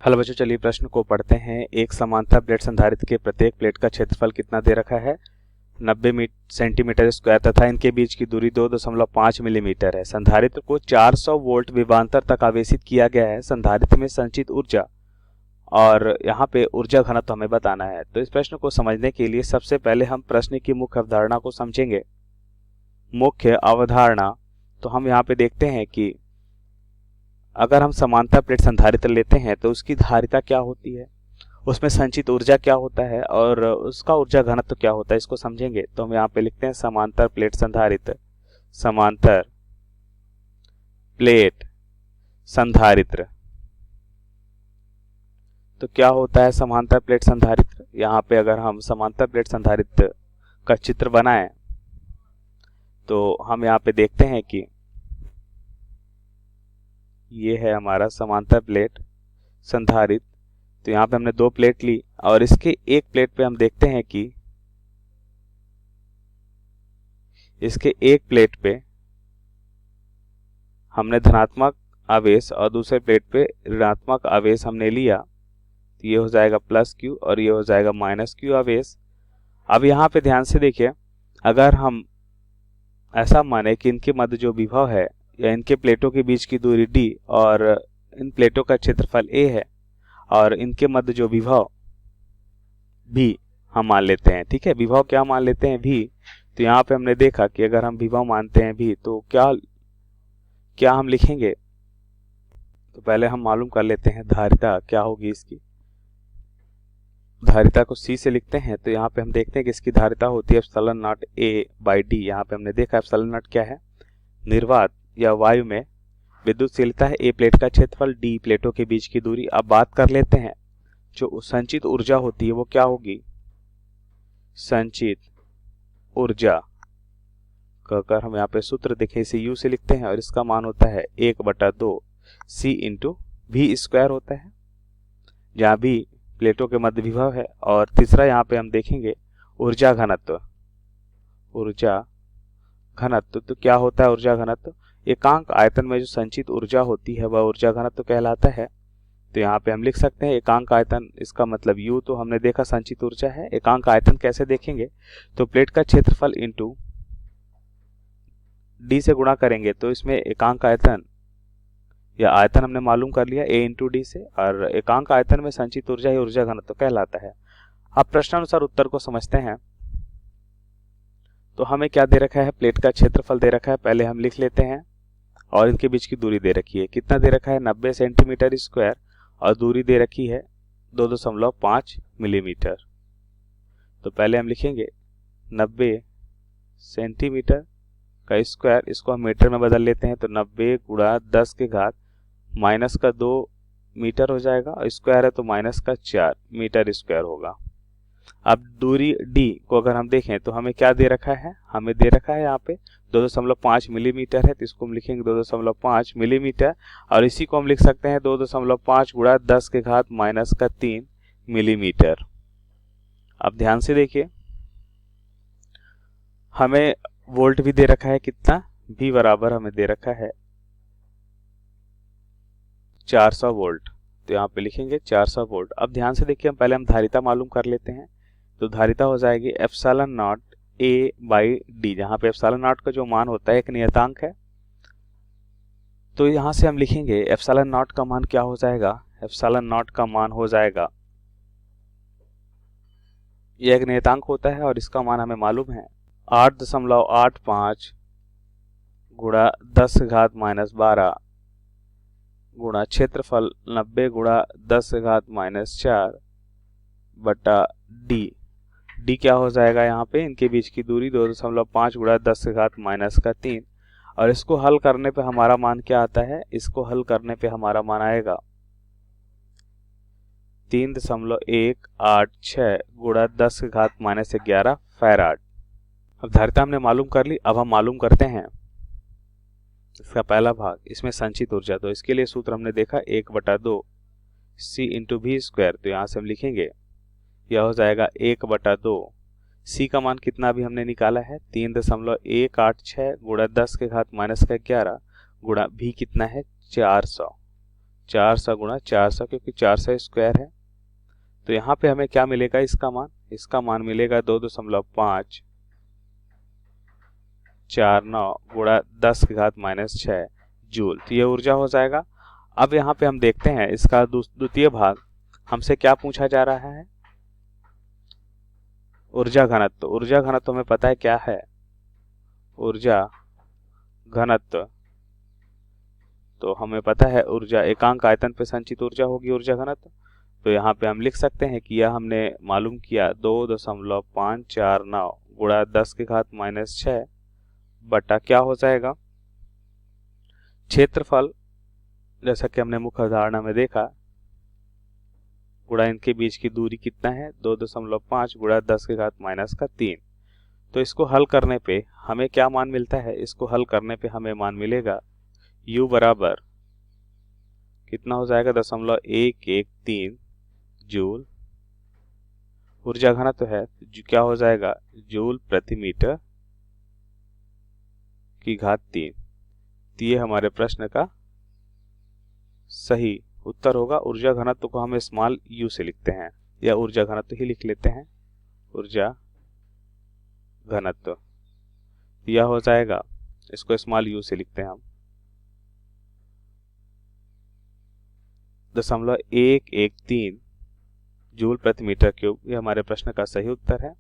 Hello बच्चों, चलिए प्रश्न को पढ़ते हैं। एक समांतर प्लेट संधारित्र के प्रत्येक प्लेट का क्षेत्रफल कितना दे रखा है? 90 सेंटीमीटर स्क्वायर तथा इनके बीच की दूरी 2.5 मिलीमीटर है। संधारित्र को 400 वोल्ट विभवांतर तक आवेशित किया गया है। संधारित्र में संचित ऊर्जा और यहाँ पे ऊर्जा घनत्व हमें बताना है। तो इस प्रश्न को समझने के लिए सबसे पहले हम प्रश्न की मुख्य अवधारणा को समझेंगे। मुख्य अवधारणा तो हम यहाँ पे देखते हैं कि अगर हम समांतर प्लेट संधारित्र लेते हैं तो उसकी धारिता क्या होती है, उसमें संचित ऊर्जा क्या होता है और उसका ऊर्जा घनत्व क्या होता है, इसको समझेंगे। तो हम यहाँ पे लिखते हैं समांतर प्लेट संधारित्र। समांतर प्लेट संधारित्र तो क्या होता है समांतर प्लेट संधारित्र? यहाँ पे अगर हम समांतर प्लेट संधारित्र का चित्र बनाएं तो हम यहाँ पे देखते हैं कि ये है हमारा समांतर प्लेट संधारित्र। तो यहाँ पे हमने दो प्लेट ली और इसके एक प्लेट पे हम देखते हैं कि इसके एक प्लेट पे हमने धनात्मक आवेश और दूसरे प्लेट पे ऋणात्मक आवेश हमने लिया। तो ये हो जाएगा प्लस क्यू और ये हो जाएगा माइनस क्यू आवेश। अब यहाँ पे ध्यान से देखिए, अगर हम ऐसा माने कि इनके मध्य जो विभव है या इनके प्लेटों के बीच की दूरी d और इन प्लेटों का क्षेत्रफल a है और इनके मध्य जो विभव v हम मान लेते हैं। ठीक है, विभव क्या मान लेते हैं? v। तो यहाँ पे हमने देखा कि अगर हम विभव मानते हैं v तो क्या हम लिखेंगे? तो पहले हम मालूम कर लेते हैं धारिता क्या होगी इसकी। धारिता को c से लिखते हैं। तो यहाँ पे हम देखते हैं कि इसकी धारिता होती है epsilon not a by d। यहाँ पे हमने देखा एप्सिलॉन नॉट क्या है? निर्वात या वायु में विद्युतशीलता है। a प्लेट का क्षेत्रफल, d प्लेटों के बीच की दूरी। अब बात कर लेते हैं जो संचित ऊर्जा होती है वो क्या होगी? संचित ऊर्जा कहकर हम यहाँ पे सूत्र देखें, इसे u से लिखते हैं और इसका मान होता है 1/2 c इंटू v स्क्वायर होता है, जहाँ v प्लेटों के मध्य विभव है। और तीसरा यहाँ पे हम देखेंगे ऊर्जा घनत्व। ऊर्जा घनत्व तो क्या होता है ऊर्जा घनत्व? एकांक आयतन में जो संचित ऊर्जा होती है वह ऊर्जा घनत्व कहलाता है। तो यहाँ पे हम लिख सकते हैं एकांक आयतन, इसका मतलब U तो हमने देखा संचित ऊर्जा है। एकांक आयतन कैसे देखेंगे? तो प्लेट का क्षेत्रफल इंटू d से गुणा करेंगे तो इसमें एकांक आयतन या आयतन हमने मालूम कर लिया a इंटू डी से, और एकांक आयतन में संचित ऊर्जा ही ऊर्जा घनत्व कहलाता है। अब प्रश्नानुसार उत्तर को समझते हैं। तो हमें क्या दे रखा है? प्लेट का क्षेत्रफल दे रखा है, पहले हम लिख लेते हैं। और इनके बीच की दूरी दे रखी है, कितना दे रखा है? 90 सेंटीमीटर स्क्वायर और दूरी दे रखी है 2.5 मिलीमीटर। तो पहले हम लिखेंगे 90 सेंटीमीटर का स्क्वायर, इसको हम मीटर में बदल लेते हैं। तो 90 गुणा 10 के घात माइनस का 2 मीटर हो जाएगा और स्क्वायर है तो माइनस का 4 मीटर स्क्वायर होगा। अब दूरी d को अगर हम देखें तो हमें क्या दे रखा है? हमें दे रखा है यहाँ पे 2.5 मिलीमीटर है, तो इसको हम लिखेंगे 2.5 मिलीमीटर और इसी को हम लिख सकते हैं 2.5 गुणा 10 के घात माइनस का 3 मिलीमीटर। अब ध्यान से देखिए, हमें वोल्ट भी दे रखा है, कितना? v बराबर हमें दे रखा है 400 वोल्ट। तो यहाँ पे लिखेंगे 400 वोल्ट। अब ध्यान से देखिए, पहले हम धारिता मालूम कर लेते हैं। तो धारिता हो जाएगी epsilon not a by D, जहाँ पे एप्सिलॉन नॉट का जो मान होता है एक नियतांक है। तो यहाँ से हम लिखेंगे एप्सिलॉन नॉट का मान क्या हो जाएगा? एप्सिलॉन नॉट का मान हो जाएगा, यह एक नियतांक होता है और इसका मान हमें मालूम है 8.85 गुणा 10 घात माइनस 12 गुणा क्षेत्रफल 90 गुणा 10 घात माइनस 4 बटा डी। डी क्या हो जाएगा? यहाँ पे इनके बीच की दूरी 2.5 गुणा 10 घात माइनस का 3, और इसको हल करने पे हमारा मान क्या आता है? इसको हल करने पे हमारा मान आएगा 3.186 गुणा 10 घात माइनस 11 फैराड। अब धारिता हमने मालूम कर ली। अब हम मालूम करते हैं इसका पहला भाग, इसमें संचित ऊर्जा। तो इसके लिए सूत्र हमने देखा 1/2 c इंटू वी स्क्वायर। तो यहाँ से हम लिखेंगे यह हो जाएगा 1/2 c का मान कितना अभी हमने निकाला है? 3.186 गुणा 10 के घात माइनस का 11 गुणा v कितना है? 400। 400 गुणा 400, क्योंकि 400 स्क्वायर है। तो यहाँ पे हमें क्या मिलेगा, इसका मान मिलेगा 2.549 गुणा 10 की घात -6 जूल। तो ये ऊर्जा हो जाएगा। अब यहाँ पे हम देखते हैं इसका द्वितीय भाग, हमसे क्या पूछा जा रहा है, ऊर्जा घनत्व। ऊर्जा घनत्व हमें पता है क्या है, ऊर्जा घनत्व, तो हमें पता है ऊर्जा एकांक आयतन पे संचित ऊर्जा होगी ऊर्जा घनत्व। तो यहाँ पे हम लिख सकते हैं कि यह हमने मालूम किया 2.549 गुणा 10 की घात -6 बटा क्या हो जाएगा, क्षेत्रफल, जैसा कि हमने मुख्य अवधारणा में देखा, गुणा इनके बीच की दूरी कितना है, 2.5 गुणा 10 की घात -3। तो इसको हल करने पे हमें क्या मान मिलता है, इसको हल करने पे हमें मान मिलेगा U बराबर कितना हो जाएगा, 0.113 जूल। ऊर्जा घनत्व है जो क्या हो जाएगा, जूल प्रति मीटर की घात 3। तो ये हमारे प्रश्न का सही उत्तर होगा। ऊर्जा घनत्व को हम स्मॉल u से लिखते हैं, या ऊर्जा घनत्व ही लिख लेते हैं, ऊर्जा घनत्व यह हो जाएगा, इसको स्मॉल u से लिखते हैं हम 0.113 जूल प्रति मीटर क्यूब। ये हमारे प्रश्न का सही उत्तर है।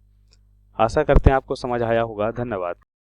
आशा करते हैं आपको समझ आया होगा। धन्यवाद।